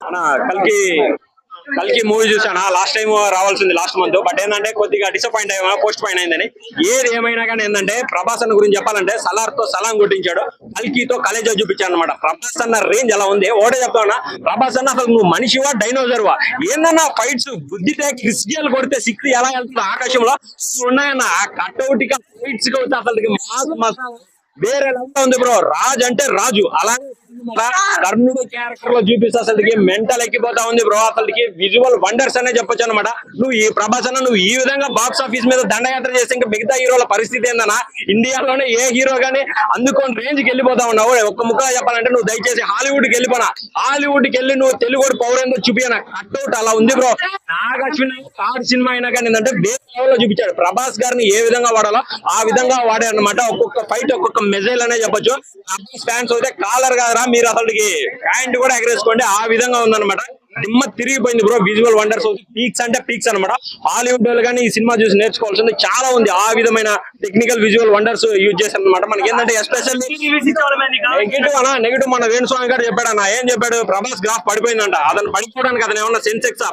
అన్నా కల్కి కల్కి మూవీ చూసానా లాస్ట్ టైం రావాల్సింది లాస్ట్ మంత్. బట్ ఏంటంటే కొద్దిగా డిసప్పాయింట్ అయ్యా, పోస్ట్ పోయిన్ అయిందని. ఏది ఏమైనా కానీ ఏంటంటే ప్రభాస్ అన్న గురించి చెప్పాలంటే సలార్ తో సలాం కొట్టించాడు, కల్కితో కలేజా చూపించాడు అనమాట. ప్రభాస్ అన్న రేంజ్ ఎలా ఉంది ఓటే చెప్తావునా. ప్రభాస్ అన్న అసలు నువ్వు మనిషివా డైనోజర్వా? ఏందన్నా ఫైట్స్ గుద్దితే క్రిస్టియల్ కొడితే సిక్స్ ఎలా వెళ్తుంది ఆకాశంలో ఉన్నాయన్న. ఆ కట్అవుట్ ఫైట్స్ కొడితే అసలు వేరే లెవెల్ ఉంది బ్రో. రాజ్ అంటే రాజు, అలాగే కర్ణుడు క్యారెక్టర్ లో చూపిస్తే అసలుకి మెంటల్ ఎక్కిపోతా ఉంది బ్రో. అసలుకి విజువల్ వండర్స్ అనే చెప్పొచ్చు అనమాట. నువ్వు ఈ ప్రభాస్ అన్న నువ్వు ఈ విధంగా బాక్స్ ఆఫీస్ మీద దండయాత్ర చేస్తే ఇంకా మిగతా హీరోల పరిస్థితి ఏందన్నా? ఇండియాలోనే ఏ హీరో గానీ అందుకొని రేంజ్ కి వెళ్ళిపోతా ఉన్నావు. ఒక్క ముక్కగా చెప్పాలంటే నువ్వు దయచేసి హాలీవుడ్ కి వెళ్ళిపోనా. హాలీవుడ్ కి వెళ్ళి నువ్వు తెలుగు పౌరేందో చూపియనా. కట్అవుట్ అలా ఉంది బ్రో. నాగశ్విన్ థర్డ్ సినిమా అయినా కానీ ఏంటంటే వేరే లెవెల్లో చూపించాడు. ప్రభాస్ గారిని ఏ విధంగా వాడాలో ఆ విధంగా వాడాడు అనమాట. ఒక్కొక్క ఫైట్ ఒక్కొక్క మెజైల్ అనే చెప్పొచ్చు. ప్రభాస్ ఫ్యాన్స్ అయితే కాలర్ కాదరా మీరు అసలుకి ప్యాంట్ కూడా ఎగరేసుకోండి, ఆ విధంగా ఉందన్నమాట. దిమ్మ తిరిగిపోయింది బ్రో. విజువల్ వండర్స్ పీక్స్ అంటే పీక్స్ అనమాట. హాలీవుడ్ వాళ్ళు కానీ ఈ సినిమా చూసి నేర్చుకోవాల్సింది చాలా ఉంది. ఆ విధమైన టెక్నికల్ విజువల్ వండర్స్ యూజ్ చేశారు అనమాట. మనకి ఏంటంటే ఎస్పెషల్లీ నెగిటివ్ మన వేణుస్వామి గారు చెప్పాడు అన్న. ఏం చెప్పాడు? ప్రభాస్ గ్రాఫ్ పడిపోయిందంట. అతను పడిపోవడానికి అతను ఏమన్నా సెన్సెక్స్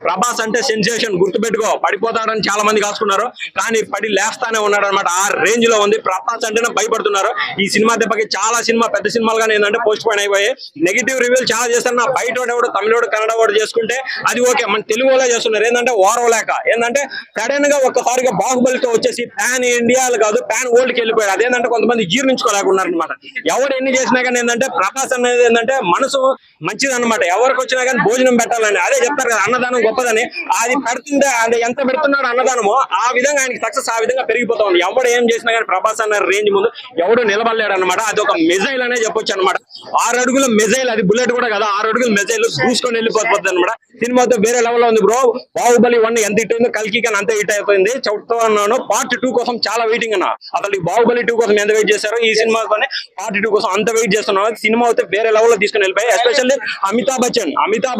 ప్రభాస్ అంటే సెన్సేషన్, గుర్తుపెట్టుకో. పడిపోతాడని చాలా మంది కాసుకున్నారు, కానీ పడి లేస్తానే ఉన్నాడు అనమాట. ఆ రేంజ్ లో ఉంది. ప్రభాస్ అంటేనే భయపడుతున్నారు. ఈ సినిమా దెబ్బకి చాలా పెద్ద సినిమాలు కానీ ఏంటంటే పోస్ట్ పోయిన్ అయిపోయాయి. నెగిటివ్ రివ్యూలు చాలా చేస్తారు. నా బయట తమిళ కన్నడ వాడు చేసుకుంటే అది ఓకే, మన తెలుగు వాళ్ళే చేస్తున్నారు. ఏంటంటే ఓరవలేక ఏంటంటే సడన్ గా ఒక్కసారిగా బాహుబలితో వచ్చేసి ప్యాన్ ఇండియాలు కాదు ప్యాన్ వరల్డ్ కి వెళ్ళిపోయాడు. అదేంటంటే కొంతమంది జీర్ణించుకోలేకున్నారు అనమాట. ఎవరు ఎన్ని చేసినా కానీ ఏంటంటే ప్రభాస్ అనేది ఏంటంటే మనసు మంచిది అనమాట. ఎవరికి వచ్చినా కానీ భోజనం పెట్టాలని అదే చెప్తారు కదా, అన్నదానం గొప్పదని. అది పెడుతుంటే అది ఎంత పెడుతున్నాడు అన్నదానమో ఆ విధంగా ఆయనకి సక్సెస్ ఆ విధంగా పెరిగిపోతా ఉంది. ఎవడు ఏం చేసినా కానీ ప్రభాస్ అన్న రేంజ్ ముందు ఎవడు నిలబడలేడు అనమాట. అది ఒక మిజైల్ అనే చెప్పొచ్చు అనమాట. 6 అడుగుల మిజైల్, అది బుల్లెట్ కూడా కదా, 6 అడుగుల మిజైల్ దూసుకొని వెళ్ళిపోతుంది అనమాట. సినిమాతో వేరే లెవెల్ లో ఉంది బ్రో. బాహుబలి 1 ఎంత హిట్ అయిందో కల్కి కానీ అంత హిట్ అయిపోయింది. చెప్తా అన్నాను, పార్ట్ 2 కోసం చాలా వెయిటింగ్ అన్న. అసలు ఈ బాహుబలి 2 కోసం ఎంత వెయిట్ చేశారో ఈ సినిమాతోనే పార్ట్ 2 కోసం అంత వెయిట్ చేస్తున్నాను. సినిమా అయితే వేరే లెవెల్ లో తీసుకుని వెళ్ళిపోయి. ఎస్పెషల్లీ అమితాబ్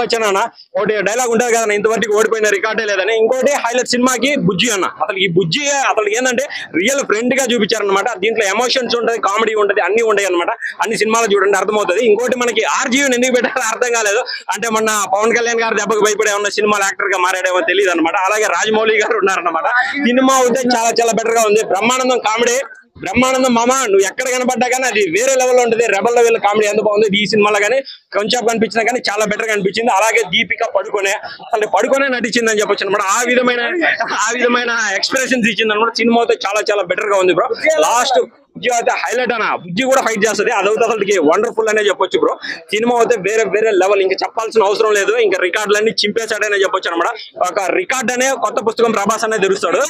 బచ్చన్ అన్న ఒకటి డైలాగ్ ఉంటుంది కదా, ఇంతవరకు ఓడిపోయిన రికార్డే లేదని. ఇంకోటి హైలైట్ సినిమాకి బుజ్జి అన్న. అసలు ఈ బుజ్జి అసలు ఏంటంటే రియల్ ఫ్రెండ్ గా చూపించారనమాట. దీంట్లో ఎమోషన్స్ ఉంటుంది, కామెడీ ఉంటుంది, అన్ని ఉంటాయి అనమాట. అన్ని సినిమాలు చూడండి అర్థమవుతుంది. ఇంకోటి మనకి ఆర్జీవీని ఎందుకు పెట్టారో అర్థం కాలేదు. అంటే మొన్న పవన్ కళ్యాణ్ గారు దెబ్బకు భయపడే ఉన్న సినిమాలు యాక్టర్ గా మారాడేమో తెలియదు అనమాట. అలాగే రాజమౌళి గారు ఉన్నారనమాట. సినిమా అయితే చాలా బెటర్ గా ఉంది. బ్రహ్మానందం కామెడీ, బ్రహ్మానందం మామ నువ్వు ఎక్కడ కనపడ్డా కానీ అది వేరే లెవెల్లో ఉంటుంది. రెబల్ లెవెల్ కామెడీ ఎంత బాగుంది ఈ సినిమాలో కానీ. కొంచెం కనిపించినా కానీ చాలా బెటర్ గా అనిపించింది. అలాగే దీపిక పడుకొనే నటించింది అని చెప్పొచ్చు అనమాట. ఆ విధమైన ఎక్స్ప్రెషన్స్ ఇచ్చింది అనమాట. సినిమా అయితే చాలా బెటర్ గా ఉంది బ్రో. లాస్ట్ బుజ్జి అయితే హైలైట్ అన్న. బుజ్జి కూడా ఫైట్ చేస్తుంది, అదవుతుంది అసలుకి వండర్ఫుల్ అనే చెప్పొచ్చు బ్రో. సినిమా అయితే వేరే లెవెల్, ఇంకా చెప్పాల్సిన అవసరం లేదు. ఇంకా రికార్డులన్నీ చింపేశాడనే చెప్పొచ్చు అనమాట. ఒక రికార్డ్ అనే కొత్త పుస్తకం ప్రభాస్ అనేది తెరుస్తాడు.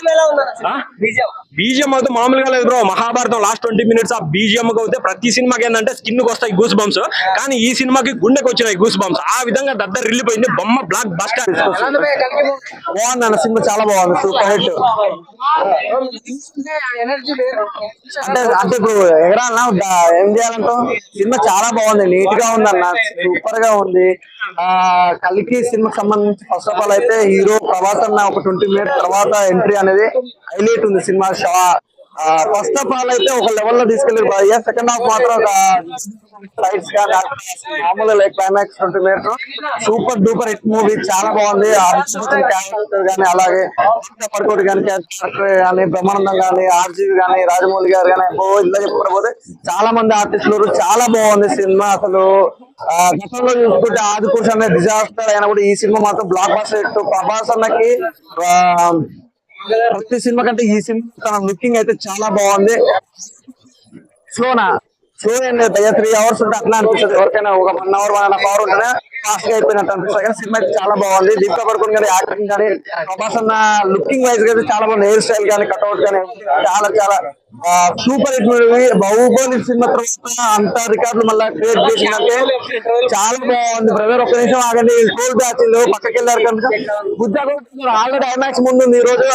బీజిఎం అయితే మామూలుగా లేదు బ్రో. మహాభారతం లాస్ట్ 20 minutes ఆ బీజిఎం అయితే ప్రతి సినిమాకి ఏంటంటే స్కిన్ కు వస్తాయి గూస్ బంప్స్, కానీ ఈ సినిమాకి గుండెకి వచ్చినాయి గూస్ బంప్స్. ఆ విధంగా దద్దరు రిల్లిపోయింది. బొమ్మ బ్లాక్ బస్టర్. బాగుంది అన్న, సినిమా చాలా బాగుంది, సూపర్ హిట్. అంటే ఇప్పుడు ఎగరాలన్నా ఏం చేయాలంటాం? సినిమా చాలా బాగుంది, నీట్ గా ఉంది అన్న, సూపర్ గా ఉంది. కల్కి సినిమాకి సంబంధించి ఫస్ట్ ఆఫ్ ఆల్ అయితే హీరో ప్రభాస్ అన్న ఒక 20 minutes తర్వాత ఎంట్రీ అనేది హైలైట్ ఉంది సినిమా. ఫస్ట్ ఆఫ్ ఆల్ అయితే ఒక లెవెల్ లో తీసుకెళ్ళి సెకండ్ హాఫ్ మాత్రం ఒక ఫైట్స్ మామూలు like climax 20 minutes super duper hit movie, చాలా బాగుంది. క్యారెక్టర్ గానీ, అలాగే పడుకోటి కానీ క్యారెక్టర్ కానీ, బ్రహ్మానందం గానీ, ఆర్జీవి గానీ, రాజమౌళి గారు కానీ, ఇలా చెప్పుకోకపోతే చాలా మంది ఆర్టిస్టులు. చాలా బాగుంది సినిమా. అసలు గతంలో చూసుకుంటే ఆదిపురుష్ అనే డిజాస్టర్ అయినా కూడా ఈ సినిమా మాత్రం బ్లాక్ బస్టర్ హిట్. ప్రభాస్ అన్నకి ప్రతి సినిమా కంటే ఈ సినిమా తన లుకింగ్ అయితే చాలా బాగుంది. స్లో ఏంటి 3 hours ఉంటే అట్లా అనిపిస్తుంది. ఎవరికైనా ఒక 1 hour 1.5 hour ఉంటేనే ఫాస్ట్ గా అయిపోయినట్టు అనిపిస్తుంది. కానీ సినిమా అయితే చాలా బాగుంది. దీపికా పడుకోని కానీ, యాక్టింగ్ కానీ, ప్రభాస్ అన్న లుకింగ్ వైజ్ గా చాలా బాగుంది. హెయిర్ స్టైల్ కానీ, కట్అవుట్ కానీ చాలా super hit movie. Baahubali cinema తర్వాత అంత రికార్డులు మళ్ళీ క్రియేట్ చేసిందంటే చాలా బాగుంది. బ్రదర్ ఒక్క నిమిషం ఆగండి, స్కూల్ బ్యాచ్లు పక్కకి వెళ్ళారు కనుక ఆల్రెడీ ఐమాక్స్ ముందు ఉంది. ఈ రోజు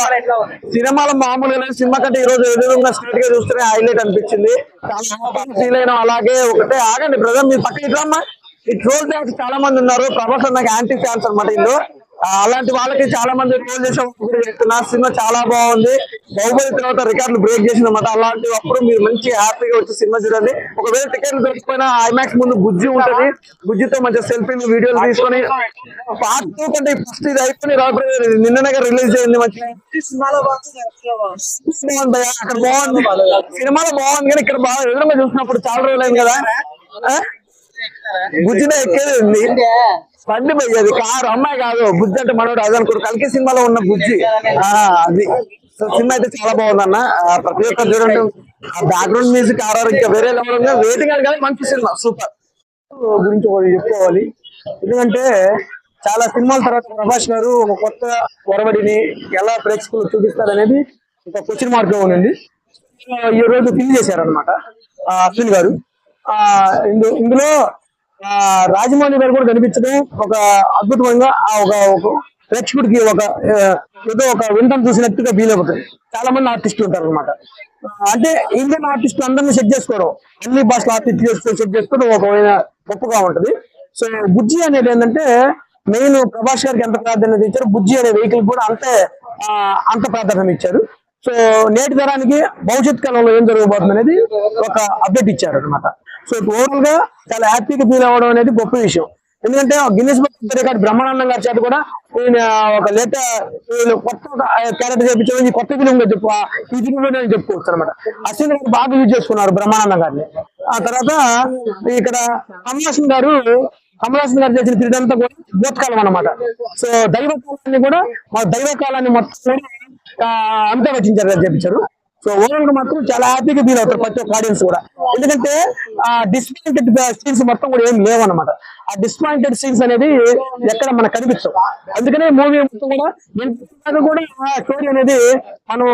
సినిమాలో మామూలుగా సినిమా కంటే ఈ రోజు ఎదురుగా స్ట్రేట్ గా చూస్తేనే హైలైట్ అనిపించింది. చాలా ఫీల్ అయినా. అలాగే ఒకటే ఆగండి బ్రదర్, మీరు పక్కకి ఇట్లా ఈ ట్రోల్ ఫ్యాన్స్ చాలా మంది ఉన్నారు. ప్రభాస్ నాకు యాంటీ ఫ్యాన్స్ అనమాట. ఇల్లు అలాంటి వాళ్ళకి చాలా మంది ట్రోల్ చేస్తున్నా. సినిమా చాలా బాగుంది. బాహుబలి తర్వాత రికార్డులు బ్రేక్ చేసింది అన్నమాట. అలాంటి అప్పుడు మీరు మంచి హ్యాపీగా వచ్చి సినిమా చూడండి. ఒకవేళ టికెట్లు దొరికిపోయినా ఐమాక్స్ ముందు బుజ్జి ఉంటుంది. బుజ్జితో మంచి సెల్ఫీలు వీడియోలు తీసుకొని పార్ట్ 2 కంటే ఫస్ట్ ఇది అయిపోయి నిన్ననే రిలీజ్ అయింది. మంచిగా బాగుంది, అక్కడ బాగుంది, సినిమాలో బాగుంది. కానీ ఇక్కడ బాగా ఎదురుగా చూసినప్పుడు చాలా రోజులైంది కదా. బుజ్జినే ఎక్కేది బండి పోయేది, కారు. అమ్మాయి కాదు, బుజ్జి అంటే మనోడు అది అనుకోరు. కల్కి సినిమాలో ఉన్న బుజ్జి అది. సినిమా అయితే చాలా బాగుందన్న. ప్రతి ఒక్కరు చూడండి. బ్యాక్గ్రౌండ్ మ్యూజిక్ ఆర్ఆర్ ఇంకా వేరే లెవెల్ ఉంది. వెయిటింగ్ అని కానీ మంచి సినిమా, సూపర్. గురించి ఒకటి చెప్పుకోవాలి. ఎందుకంటే చాలా సినిమాల తర్వాత ప్రభాస్ గారు ఒక కొత్త ఒరవడిని ఎలా ప్రేక్షకులు చూపిస్తారనేది ఒక క్వశ్చన్ మార్క్ గా ఉంది. ఈ రోజు ఫిల్ చేశారనమాట అశ్విన్ గారు. ఇందులో రాజమౌళి గారు కూడా కనిపించడం ఒక అద్భుతంగా ఒక ప్రేక్షకుడికి ఒక ఏదో ఒక వింటం చూసినట్టుగా ఫీల్ అవుతుంది. చాలా మంది ఆర్టిస్టులు ఉంటారు అనమాట. అంటే ఇండియన్ ఆర్టిస్టులు అందరినీ సెట్ చేసుకోవడం, అన్ని భాషల ఆర్టిస్టులు సెట్ చేసుకోవడం ఒక గొప్పగా ఉంటది. సో బుజ్జి అనేది ఏంటంటే మెయిన్ ప్రభాస్ గారికి ఎంత ప్రాధాన్యత ఇచ్చారు, బుజ్జి అనే వెహికల్ కూడా అంత ప్రాధాన్యత ఇచ్చారు. సో నేటి తరానికి భవిష్యత్ కాలంలో ఏం జరగబోతుంది అనేది ఒక అప్డేట్ ఇచ్చారు అనమాట. సో ఓవరాల్ గా చాలా హ్యాపీగా ఫీల్ అవ్వడం అనేది గొప్ప విషయం. ఎందుకంటే గిన్నిస్ బుక్ రికార్డ్ బ్రహ్మానందం గారి చేత కూడా ఈయన ఒక కొత్త క్యారెక్టర్ చేయించడం, కొత్త ఫిలిం గా ఈ ఫిలిం లో చెప్పుకోవచ్చు అనమాట. అశ్విన్ గారు బాగా యూజ్ చేసుకున్నారు బ్రహ్మానందం గారిని. ఆ తర్వాత ఇక్కడ కమలాసన్ గారు చేసిన ఫిలిం అంతా కూడా భూతకాలం అనమాట. సో దైవకాలాన్ని మొత్తం అంతవచించారు అని చెప్పించారు. సో ఓవరాల్ గా మాత్రం చాలా హ్యాపీగా ఫీల్ అవుతారు ప్రతి ఒక్క ఆడియన్స్ కూడా. ఎందుకంటే ఆ డిస్పాయింటెడ్ సీన్స్ మొత్తం కూడా ఏం లేవన్నమాట. ఆ డిస్పాయింటెడ్ సీన్స్ అనేది ఎక్కడ మనకు కనిపించవు. అందుకనే మూవీ మొత్తం కూడా స్టోరీ అనేది మనం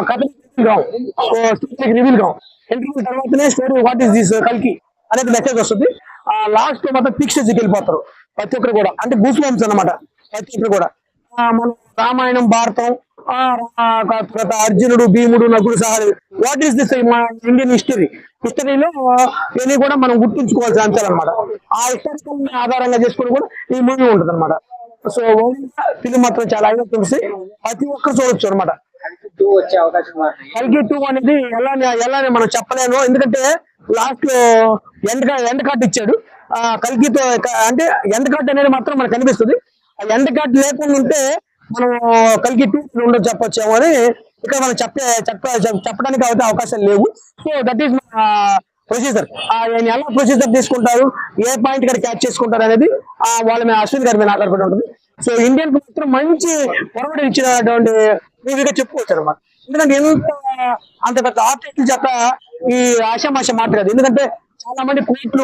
కథ రివీల్ కాం. ఇంటర్వ్యూ తర్వాతనే స్టోరీ వాట్ ఈస్ దిస్ కల్కి అనేది మెసేజ్ వస్తుంది. ఆ లాస్ట్ మొత్తం ఫిక్స్ వెళ్ళిపోతారు ప్రతి ఒక్కరు కూడా. అంటే గూస్ బంప్స్ అనమాట ప్రతి ఒక్కరు కూడా. మనం రామాయణం, భారతం, అర్జునుడు, భీముడు, నకుడు, సహదేవుడు, వాట్ ఈస్ దిస్ ఇండియన్ హిస్టరీలో ఇవన్నీ కూడా మనం గుర్తుంచుకోవాల్సిన అంశాలు అనమాట. ఆ హిస్టరికల్ ఆధారంగా చేసుకుని కూడా ఈ మూవీ ఉంటుంది అనమాట. సో ఫిలిం మాత్రం చాలా తెలిసి ప్రతి ఒక్కరు చూడొచ్చు అనమాట. కల్కి 2 అనేది ఎలానే మనం చెప్పలేను. ఎందుకంటే లాస్ట్ లో ఎండ్ కార్డ్ ఇచ్చాడు కల్కితో. అంటే ఎండ్ కార్డ్ అనేది మాత్రం మనకు కనిపిస్తుంది. ఆ ఎండ్ కార్డ్ లేకుండా ఉంటే మనం కల్కి 2 ఉండదు చెప్పొచ్చేమో అని ఇక్కడ మనం చెప్పడానికి అయితే అవకాశాలు లేవు. So that is procedure. ఆయన ఎలా ప్రొసీజర్ తీసుకుంటారు, ఏ పాయింట్ ఇక్కడ క్యాచ్ చేసుకుంటారు అనేది వాళ్ళ మీద అశ్విన్ గారి మీద ఆధారపడి ఉంటుంది. సో ఇండియన్ కు మాత్రం మంచి పొరవడి ఇచ్చినటువంటి మూవీగా చెప్పుకోవచ్చు అనమాట. ఎందుకంటే అంత పెద్ద ఆర్టిస్టుల చేత ఈ ఆశామాష మాట కాదు. ఎందుకంటే చాలా మంది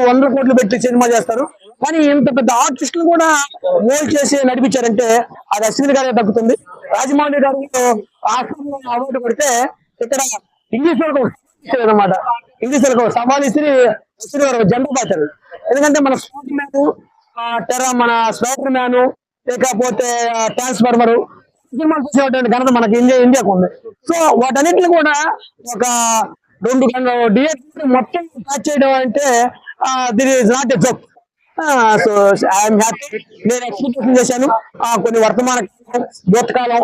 వందల కోట్లు పెట్టి సినిమా చేస్తారు. కానీ ఇంత పెద్ద ఆర్టిస్టులు కూడా మోల్డ్ చేసి నడిపించారంటే అది అశ్విన్ గారే దక్కుతుంది. రాజమౌళి గారు అవార్డు పడితే ఇక్కడ ఇంగ్లీష్ వరకు అనమాట. ఇంగ్లీష్ వరకు సవాల్ ఇస్తే అశ్విన్ గారు జెండా పాచారు. ఎందుకంటే మన స్పోర్ట్ మ్యాన్, మన స్పైడర్ మ్యాన్, లేకపోతే ట్రాన్స్ఫార్మర్ సినిమాలు చూసేటువంటి ఘనత మనకి ఇండియాకు ఉంది. సో వాటన్నిటిని కూడా ఒక 2 గంటల థియేటర్ మొత్తం క్యాచ్ చేయడం అంటే this is not a joke. So I'm happy. నేను ఎక్స్పెక్టేషన్ చేశాను. కొన్ని వర్తమాన భూతకాలం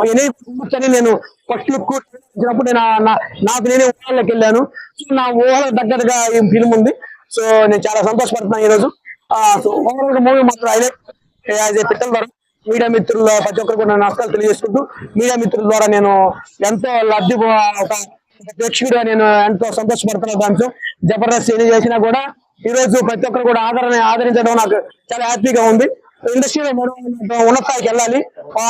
అని నేను ఫస్ట్ లుక్ వచ్చినప్పుడు నాకు నేనే ఊహల్లోకి వెళ్ళాను. నా ఊహలకు దగ్గరగా ఈ ఫిల్మ్ ఉంది. సో నేను చాలా సంతోషపడుతున్నాను ఈరోజు. సో ఓవరాల్ గా మూవీ మాత్రం యాజ్ ఏ పిట్టల ద్వారా మీడియా మిత్రుల ప్రతి ఒక్కరు కూడా నమస్కారాలు తెలియజేసుకుంటూ, మీడియా మిత్రుల ద్వారా నేను ఎంతో లబ్ధి ఒక ప్రేక్షకుడిగా నేను ఎంతో సంతోషపడుతున్నాను. దాంట్లో జబర్దస్త్ ఏది చేసినా కూడా ఈ రోజు ప్రతి ఒక్కరు కూడా ఆదరించడం నాకు చాలా హ్యాపీగా ఉంది. ఇండస్ట్రీలో ఉన్నత స్థాయికి వెళ్ళాలి.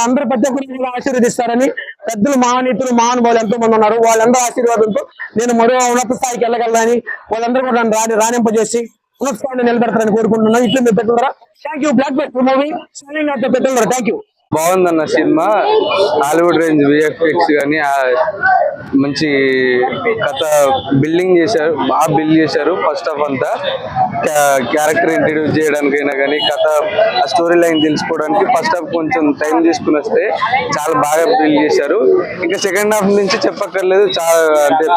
అందరూ ప్రతి ఒక్కరు ఆశీర్వదిస్తారని పెద్దలు, మహానీతులు, మహానుభావులు ఎంతో మంది ఉన్నారు. వాళ్ళందరూ ఆశీర్వాదంతో నేను మరో ఉన్నత స్థాయికి వెళ్ళగలని వాళ్ళందరూ కూడా నన్ను రాణింపజేసి ఉన్నత స్థాయిలో నిలబెడతారని కోరుకుంటున్నాను. ఇట్లు మీరు పెట్టారా. Thank you. Black belt movie పెట్టారా. Thank you. బాగుందన్న సినిమా. హాలీవుడ్ రేంజ్ విఎఫ్ఎక్స్ కానీ మంచి కథ బిల్డింగ్ చేశారు, బాగా బిల్డ్ చేశారు. ఫస్ట్ ఆఫ్ అంతా క్యారెక్టర్ ఇంట్రడ్యూస్ చేయడానికైనా కానీ కథ ఆ స్టోరీ లైన్ తెలుసుకోవడానికి ఫస్ట్ హాఫ్ కొంచెం టైం తీసుకుని వస్తే చాలా బాగా బిల్డ్ చేశారు. ఇంకా సెకండ్ హాఫ్ నుంచి చెప్పక్కర్లేదు. చాలా అంటే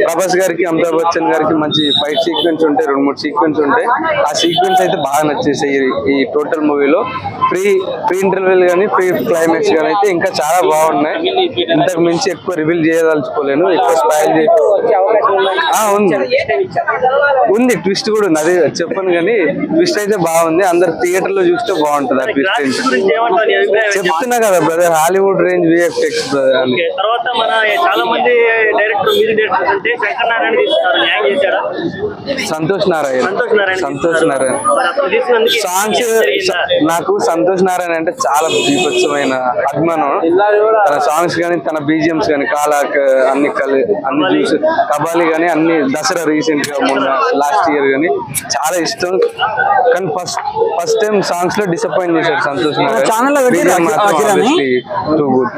ప్రభాస్ గారికి, అమితాబ్ బచ్చన్ గారికి మంచి ఫైట్ సీక్వెన్స్ ఉంటాయి, 2-3 సీక్వెన్స్ ఉంటాయి. ఆ సీక్వెన్స్ అయితే బాగా నచ్చేసాయి ఈ టోటల్ మూవీలో. ప్రీ ఇంటర్వెల్ కానీ ప్రీ క్లైమాక్స్ గానీ అయితే ఇంకా చాలా బాగున్నాయి. ఇంతకు మించి ఎక్కువ రివీల్ చేయదలుచుకోలేను, ఎక్కువ స్పాయిల్ ఉంది. ట్విస్ట్ కూడా ఉంది, అది చెప్పను కానీ ట్విస్ట్ అయితే బాగుంది. అందరు థియేటర్ లో చూస్తే బాగుంటది ఆ ట్విస్ట్. చెప్తున్నా కదా బ్రదర్, హాలీవుడ్ రేంజ్ విఎఫ్ఎక్స్ అని. తర్వాత మన చాలా మంది డైరెక్టర్ మ్యూజిక్ డైరెక్టర్స్ అంటే శంకర్ నారాయణ తీసుకున్నారు, న్యాయం చేశాడా? సంతోష్ నారాయణ మరి అతను తీసుకున్నందుకు సాంగ్స్ నాకు సంతోష్ నారాయణ అంటే చాలా బీభత్సమైన అభిమానం. తన సాంగ్స్ కానీ తన బీజిఎంస్ కానీ కాలాక్ అన్ని చూసి కబాలి కానీ అన్ని దసరా రీసెంట్ గా మొన్న లాస్ట్ ఇయర్ కానీ చాలా ఇష్టం. కానీ ఫస్ట్ టైం సాంగ్స్ లో డిసప్పాయింట్ చేశాడు సంతోష్ ఛానల్లో పెట్టి Narayana. Too good.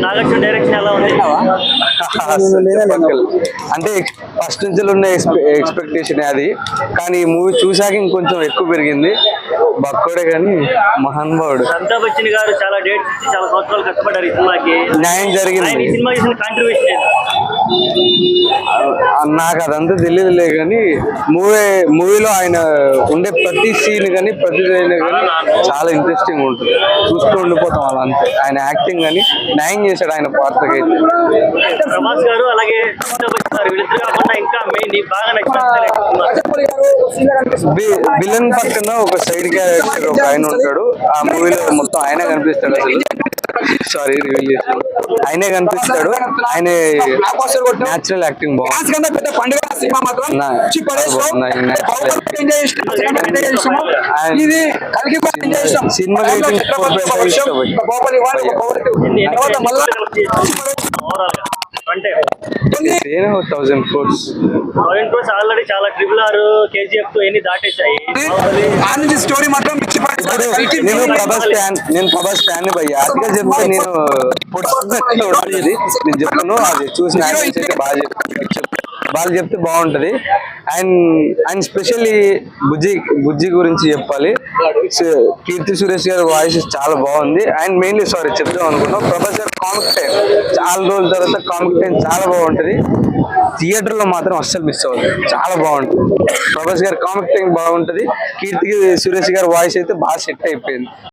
Nagarjuna direction ఎలా ఉంది? అంటే ఫస్ట్ నుంచి ఉన్న ఎక్స్పెక్టేషన్ అది, కానీ ఈ మూవీ చూసాక ఇంకొంచెం ఎక్కువ పెరిగింది. బక్కోడే కానీ మహానుభావుడు. అమితాబ్ బచ్చన్ గారు చాలా డేట్స్ ఇచ్చి చాలా సంవత్సరాలు కష్టపడ్డారు ఈ సినిమాకి. న్యాయం జరిగింది. ఆయన ఈ సినిమా చేసిన కాంట్రిబ్యూషన్ నాకు అదంతా తెలియదులే కానీ మూవీలో ఆయన ఉండే ప్రతి సీన్ కానీ ప్రతి కానీ చాలా ఇంట్రెస్టింగ్ ఉంటుంది, చూస్తూ ఉండిపోతాం అలా అంతే. ఆయన యాక్టింగ్ కానీ న్యాయం చేశాడు ఆయన పాత్రకి అయితే. ప్రభాస్ గారు అలాగే అమితాబ్ బచ్చన్ గారు వీళ్ళిద్దరు కాకుండా ఇంకా మెయిన్ బాగా నచ్చిన విలన్ పక్కన ఒక సైడ్ క్యారెక్టర్ ఒక ఆయన ఉంటాడు ఆ మూవీలో, మొత్తం ఆయనే కనిపిస్తాడు. సారీ రివీల్ చేస్తాడు, ఆయనే కనిపిస్తాడు. ఆయన న్యాచురల్ యాక్టింగ్ బాగుంది. Cinema rating 1000 crores. ఆల్రెడీ చాలా ట్రిపుల్ కేజీఎఫ్ ఎన్ని దాటేశాయి. స్టోరీ మాత్రం నేను ప్రభాస్ ఫ్యాన్ భయ్య, అదిగా చెప్తే నేను నేను చెప్తాను. అది చూసిన బాగా చెప్తే బాగుంటది. అండ్ స్పెషల్లీ బుజ్జి గురించి చెప్పాలి. కీర్తి సురేష్ గారి వాయిస్ చాలా బాగుంది. అండ్ మెయిన్లీ చెప్తాం అనుకున్నాం, ప్రభాస్ గారు కామిక్ టైం చాలా రోజుల తర్వాత కామిక్ టైం చాలా బాగుంటది. థియేటర్ లో మాత్రం అస్సలు మిస్ అవ్వదు, చాలా బాగుంటుంది. ప్రభాస్ గారి కామిక్ టైం బాగుంటది. కీర్తి సురేష్ గారి వాయిస్ అయితే బాగా సెట్ అయిపోయింది.